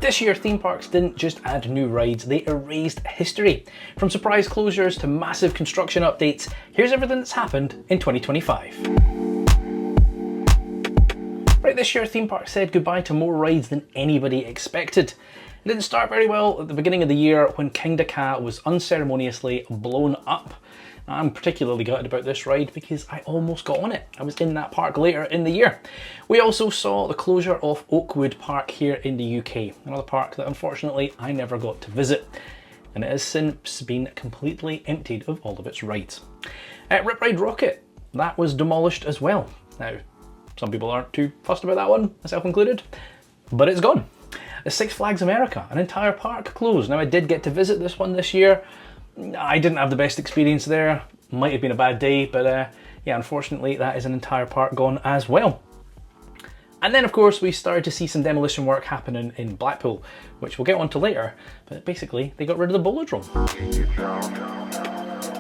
This year, theme parks didn't just add new rides, they erased history. From surprise closures to massive construction updates, here's everything that's happened in 2025. Right, this year, theme parks said goodbye to more rides than anybody expected. It didn't start very well at the beginning of the year when King Dakar was unceremoniously blown up. I'm particularly gutted about this ride because I almost got on it. I was in that park later in the year. We also saw the closure of Oakwood Park here in the UK, another park that unfortunately I never got to visit. And it has since been completely emptied of all of its rides. Rip Ride Rocket, that was demolished as well. Now, some people aren't too fussed about that one, myself included, but it's gone. Six Flags America, an entire park closed. Now I did get to visit this one this year. I didn't have the best experience there. Might have been a bad day, but yeah, unfortunately that is an entire park gone as well. And then of course we started to see some demolition work happening in Blackpool, which we'll get onto later, but basically they got rid of the Bolodrome.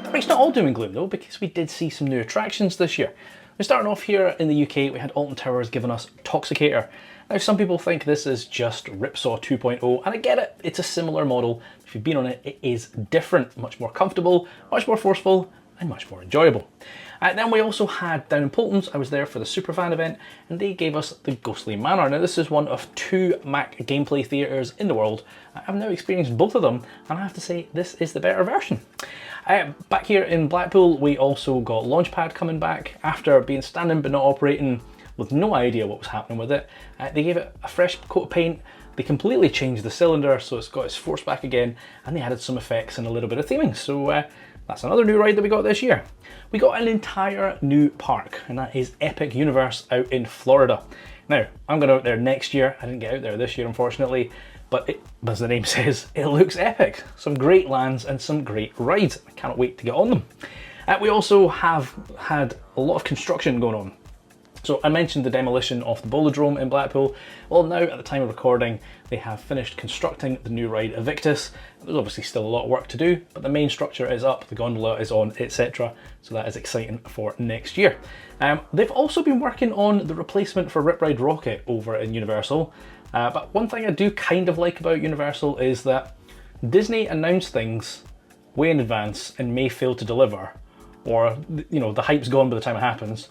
But it's not all doom and gloom though, because we did see some new attractions this year. We're starting off here in the UK, we had Alton Towers giving us Toxicator. Now some people think this is just Ripsaw 2.0, and I get it, it's a similar model. If you've been on it, it is different, much more comfortable, much more forceful, and much more enjoyable. Then we also had down in Polton's, I was there for the Superfan event, and they gave us the Ghostly Manor. Now this is one of 2 Mac gameplay theatres in the world. I've now experienced both of them, and I have to say this is the better version. Back here in Blackpool, we also got Launchpad coming back after being standing but not operating, with no idea what was happening with it. They gave it a fresh coat of paint, they completely changed the cylinder so it's got its force back again, and they added some effects and a little bit of theming. So that's another new ride that we got this year. We got an entire new park, and that is Epic Universe out in Florida. Now, I'm going out there next year. I didn't get out there this year, unfortunately, but as the name says, it looks epic. Some great lands and some great rides. I cannot wait to get on them. We also have had a lot of construction going on. So I mentioned the demolition of the Bolodrome in Blackpool. Well, now at the time of recording, they have finished constructing the new ride Evictus. There's obviously still a lot of work to do, but the main structure is up, the gondola is on, etc. So that is exciting for next year. They've also been working on the replacement for Rip Ride Rocket over in Universal. But one thing I do kind of like about Universal is that Disney announce things way in advance and may fail to deliver, or you know, the hype's gone by the time it happens.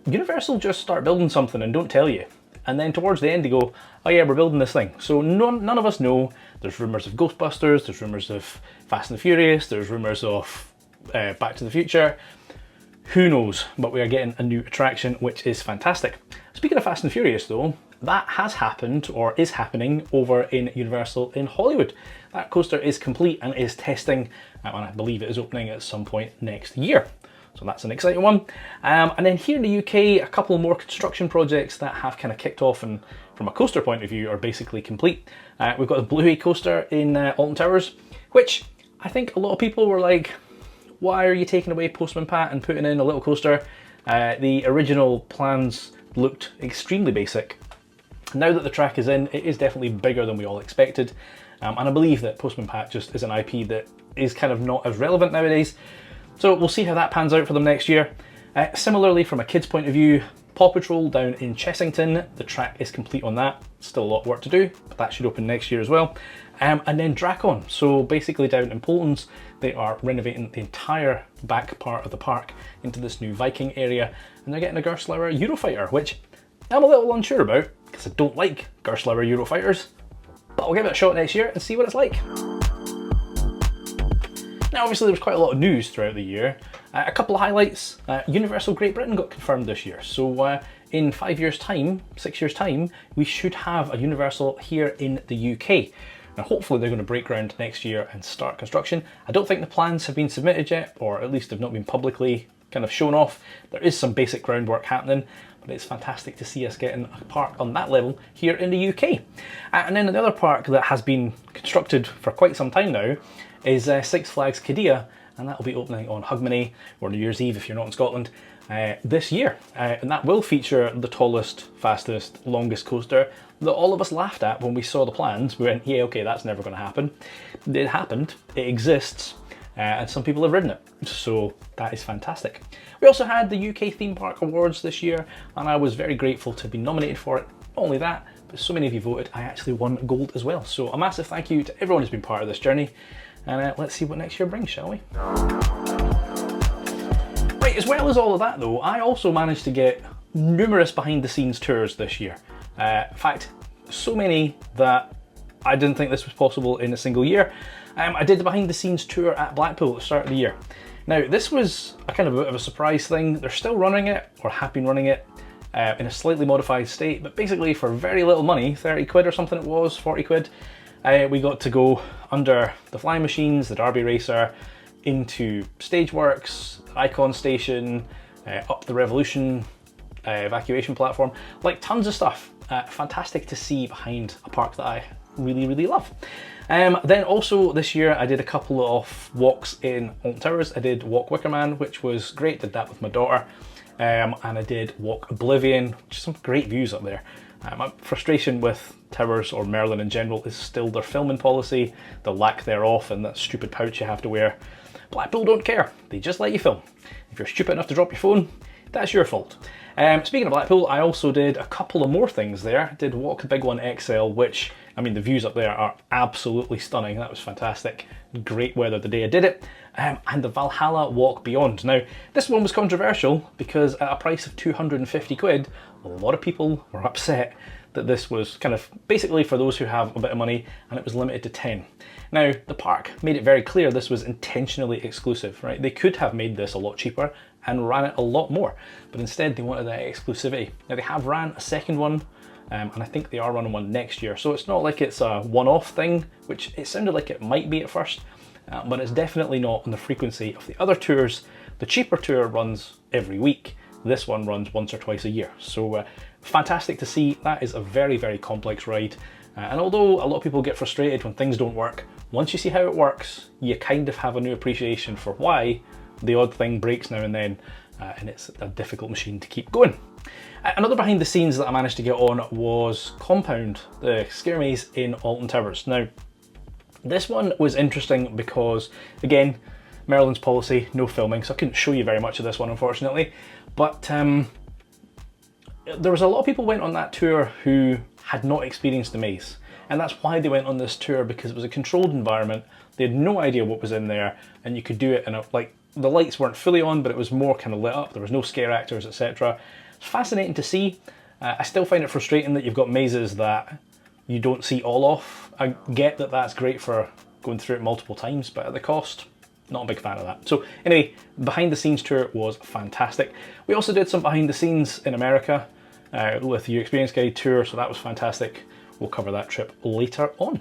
Universal just start building something and don't tell you. And then towards the end they go, oh yeah, we're building this thing. So none of us know. There's rumours of Ghostbusters, there's rumours of Fast and the Furious, there's rumours of Back to the Future. Who knows? But we are getting a new attraction, which is fantastic. Speaking of Fast and Furious though, that has happened, or is happening, over in Universal in Hollywood. That coaster is complete and is testing, and I believe it is opening at some point next year. So that's an exciting one. And then here in the UK, a couple more construction projects that have kind of kicked off and from a coaster point of view are basically complete. We've got the Bluey coaster in Alton Towers, which I think a lot of people were like, why are you taking away Postman Pat and putting in a little coaster? The original plans looked extremely basic. Now that the track is in, it is definitely bigger than we all expected. And I believe that Postman Pat just is an IP that is kind of not as relevant nowadays. So we'll see how that pans out for them next year. Similarly, from a kid's point of view, Paw Patrol down in Chessington, the track is complete on that. Still a lot of work to do, but that should open next year as well. And then Drakon, so basically down in Polton's, they are renovating the entire back part of the park into this new Viking area, and they're getting a Gerstlauer Eurofighter, which I'm a little unsure about, because I don't like Gerstlauer Eurofighters, but I'll give it a shot next year and see what it's like. Now obviously there was quite a lot of news throughout the year. A couple of highlights. Universal Great Britain got confirmed this year. So in 5 years time, 6 years time, we should have a Universal here in the UK. Now hopefully they're going to break ground next year and start construction. I don't think the plans have been submitted yet, or at least have not been publicly kind of shown off. There is some basic groundwork happening, but it's fantastic to see us getting a park on that level here in the UK. And then another park that has been constructed for quite some time now is Six Flags Qiddiya, and that will be opening on Hogmanay, or New Year's Eve if you're not in Scotland, this year. And that will feature the tallest, fastest, longest coaster that all of us laughed at when we saw the plans. We went, yeah, okay, that's never going to happen. It happened, it exists, and some people have ridden it, so that is fantastic. We also had the UK Theme Park Awards this year, and I was very grateful to be nominated for it. Not only that, but so many of you voted, I actually won gold as well. So a massive thank you to everyone who's been part of this journey. And let's see what next year brings, shall we? Right, as well as all of that though, I also managed to get numerous behind the scenes tours this year. In fact, so many that I didn't think this was possible in a single year. I did the behind the scenes tour at Blackpool at the start of the year. Now, this was a kind of a bit of a surprise thing. They're still running it, or have been running it, in a slightly modified state, but basically for very little money, 30 quid or something it was, 40 quid, we got to go under the flying machines, the Derby Racer, into Stageworks, Icon Station, up the Revolution evacuation platform, like tons of stuff. Fantastic to see behind a park that I really, really love. Then also this year I did a couple of walks in Alton Towers. I did Walk Wickerman, which was great, did that with my daughter. And I did Walk Oblivion, which is some great views up there. My frustration with Towers or Merlin in general is still their filming policy, the lack thereof, and that stupid pouch you have to wear. Blackpool don't care, they just let you film. If you're stupid enough to drop your phone, that's your fault. Speaking of Blackpool, I also did a couple of more things there. I did Walk the Big One XL, which, I mean, the views up there are absolutely stunning. That was fantastic. Great weather the day I did it. And the Valhalla Walk Beyond. Now, this one was controversial because at a price of 250 quid, a lot of people were upset that this was kind of basically for those who have a bit of money, and it was limited to 10. Now, the park made it very clear this was intentionally exclusive, right? They could have made this a lot cheaper and ran it a lot more, but instead they wanted that exclusivity. Now, they have ran a second one, and I think they are running one next year, so it's not like it's a one-off thing, which it sounded like it might be at first, but it's definitely not on the frequency of the other tours. The cheaper tour runs every week. This one runs once or twice a year. So fantastic to see. That is a very, very complex ride. And although a lot of people get frustrated when things don't work, once you see how it works, you kind of have a new appreciation for why the odd thing breaks now and then, and it's a difficult machine to keep going. Another behind the scenes that I managed to get on was Compound, the scare maze in Alton Towers. Now, this one was interesting because, again, Merlin's policy, no filming, so I couldn't show you very much of this one, unfortunately. But there was a lot of people went on that tour who had not experienced the maze. And that's why they went on this tour, because it was a controlled environment. They had no idea what was in there, and you could do it in a, like, the lights weren't fully on, but it was more kind of lit up. There was no scare actors, etc. It's fascinating to see. I still find it frustrating that you've got mazes that you don't see all of. I get that that's great for going through it multiple times, but at the cost, not a big fan of that. So anyway, behind the scenes tour was fantastic. We also did some behind the scenes in America with the Your Experience Guide tour, so that was fantastic. We'll cover that trip later on.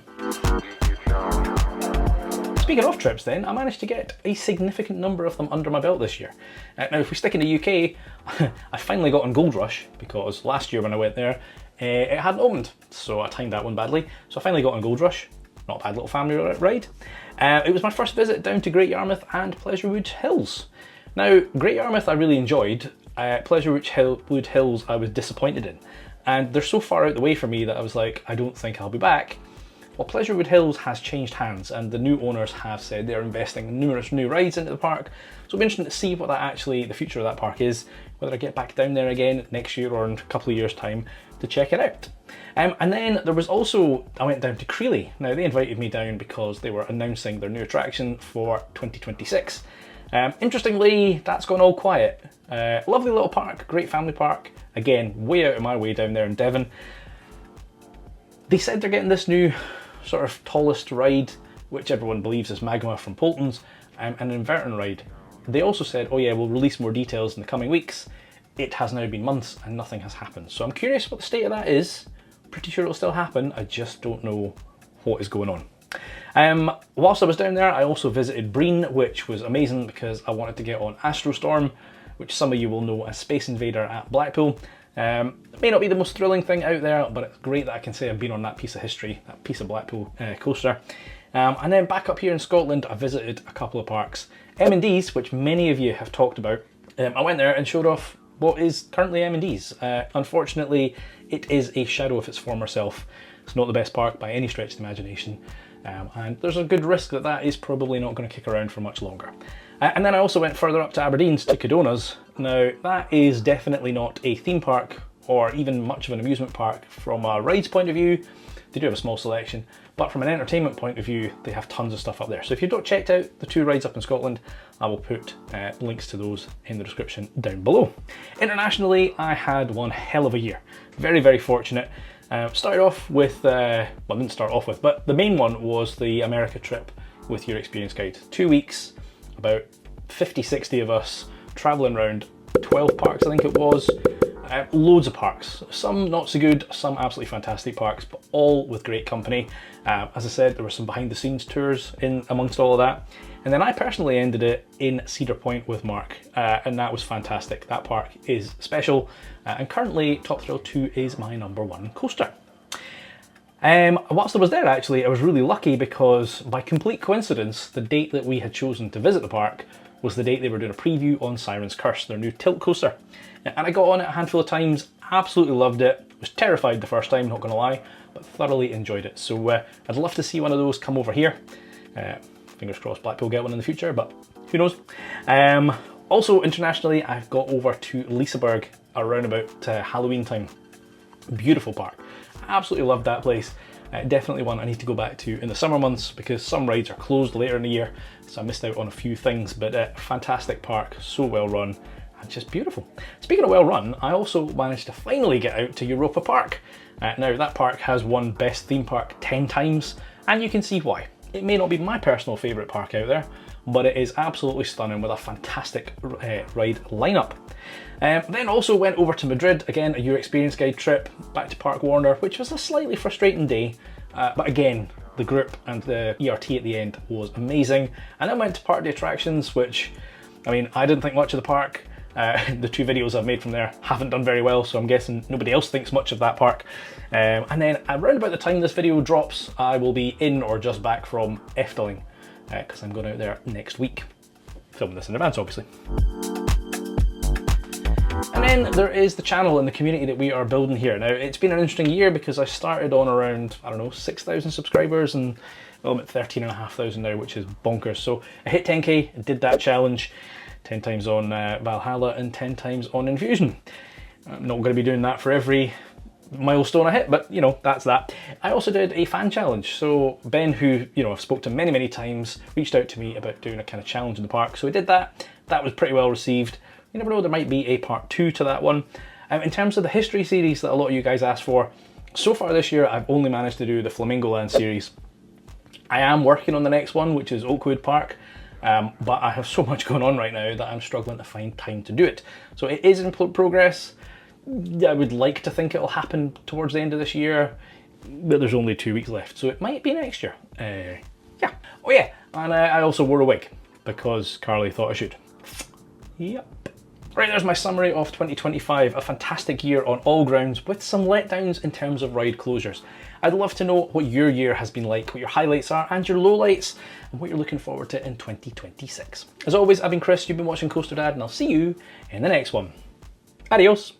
Speaking of trips then, I managed to get a significant number of them under my belt this year. Now if we stick in the UK, I finally got on Gold Rush, because last year when I went there, it hadn't opened, so I timed that one badly. So I finally got on Gold Rush, not a bad little family ride. It was my first visit down to Great Yarmouth and Pleasurewood Hills. Now, Great Yarmouth I really enjoyed, Pleasurewood Hills I was disappointed in. And they're so far out the way for me that I was like, I don't think I'll be back. Well, Pleasurewood Hills has changed hands, and the new owners have said they're investing numerous new rides into the park. So it'll be interesting to see what the future of that park is, whether I get back down there again next year or in a couple of years' time to check it out. And then there was also, I went down to Creeley. Now they invited me down because they were announcing their new attraction for 2026. Interestingly, that's gone all quiet. Lovely little park, great family park. Again, way out of my way down there in Devon. They said they're getting this new sort of tallest ride, which everyone believes is Magma from Polton's, and an inverting ride. They also said, oh yeah, we'll release more details in the coming weeks. It has now been months and nothing has happened. So I'm curious what the state of that is. Pretty sure it'll still happen, I just don't know what is going on. Whilst I was down there, I also visited Breen, which was amazing because I wanted to get on Astrostorm, which some of you will know as Space Invader at Blackpool. It may not be the most thrilling thing out there, but it's great that I can say I've been on that piece of history, that piece of Blackpool coaster. And then back up here in Scotland, I visited a couple of parks. M&D's, which many of you have talked about. I went there and showed off what is currently M&D's. Unfortunately, it is a shadow of its former self. It's not the best park by any stretch of the imagination. And there's a good risk that that is probably not going to kick around for much longer. And then I also went further up to Aberdeen's, to Cadona's. Now, that is definitely not a theme park or even much of an amusement park from a rides point of view, they do have a small selection, but from an entertainment point of view, they have tons of stuff up there. So if you've not checked out the 2 rides up in Scotland, I will put links to those in the description down below. Internationally, I had one hell of a year. Very, very fortunate. Started off with, well, didn't start off with, but the main one was the America trip with your experience guide. 2 weeks, about 50, 60 of us traveling around 12 parks, I think it was. Loads of parks, some not so good, some absolutely fantastic parks, but all with great company. As I said, there were some behind the scenes tours in amongst all of that. And then I personally ended it in Cedar Point with Mark, and that was fantastic. That park is special, and currently Top Thrill 2 is my #1 coaster. Whilst I was there actually, I was really lucky because by complete coincidence, the date that we had chosen to visit the park was the date they were doing a preview on Siren's Curse, their new tilt coaster. And I got on it a handful of times, absolutely loved it. Was terrified the first time, not gonna lie, but thoroughly enjoyed it. So I'd love to see one of those come over here. Fingers crossed Blackpool get one in the future, but who knows. Also internationally, I've got over to Liseberg around about Halloween time. Beautiful park. Absolutely loved that place. Definitely one I need to go back to in the summer months because some rides are closed later in the year, so I missed out on a few things, but fantastic park, so well run and just beautiful. Speaking of well run, I also managed to finally get out to Europa Park. Now that park has won Best Theme Park 10 times, and you can see why. It may not be my personal favourite park out there, but it is absolutely stunning with a fantastic ride lineup. Then also went over to Madrid, again a Your Experience Guide trip, back to Park Warner, which was a slightly frustrating day, but again, the group and the ERT at the end was amazing. And then went to Park the Attractions, which, I mean, I didn't think much of the park. The 2 videos I've made from there haven't done very well, so I'm guessing nobody else thinks much of that park. And then around about the time this video drops, I will be in or just back from Efteling, because I'm going out there next week. Filming this in advance, obviously. And then there is the channel and the community that we are building here. Now, it's been an interesting year because I started on around, I don't know, 6,000 subscribers and well, I'm at 13,500 now, which is bonkers. So I hit 10k, did that challenge, 10 times on Valhalla and 10 times on Infusion. I'm not going to be doing that for every milestone I hit, but you know, that's that. I also did a fan challenge. So Ben, who, you know, I've spoke to many, many times, reached out to me about doing a kind of challenge in the park. So we did that. That was pretty well received. You never know, there might be a part 2 to that one. In terms of the history series that a lot of you guys asked for, so far this year, I've only managed to do the Flamingo Land series. I am working on the next one, which is Oakwood Park, but I have so much going on right now that I'm struggling to find time to do it. So it is in progress. I would like to think it'll happen towards the end of this year, but there's only 2 weeks left, so it might be next year. Yeah. Oh yeah, and I also wore a wig because Carly thought I should. Yep. Right, there's my summary of 2025, a fantastic year on all grounds with some letdowns in terms of ride closures. I'd love to know what your year has been like, what your highlights are and your lowlights, and what you're looking forward to in 2026. As always, I've been Chris, you've been watching Coaster Dad, and I'll see you in the next one. Adios.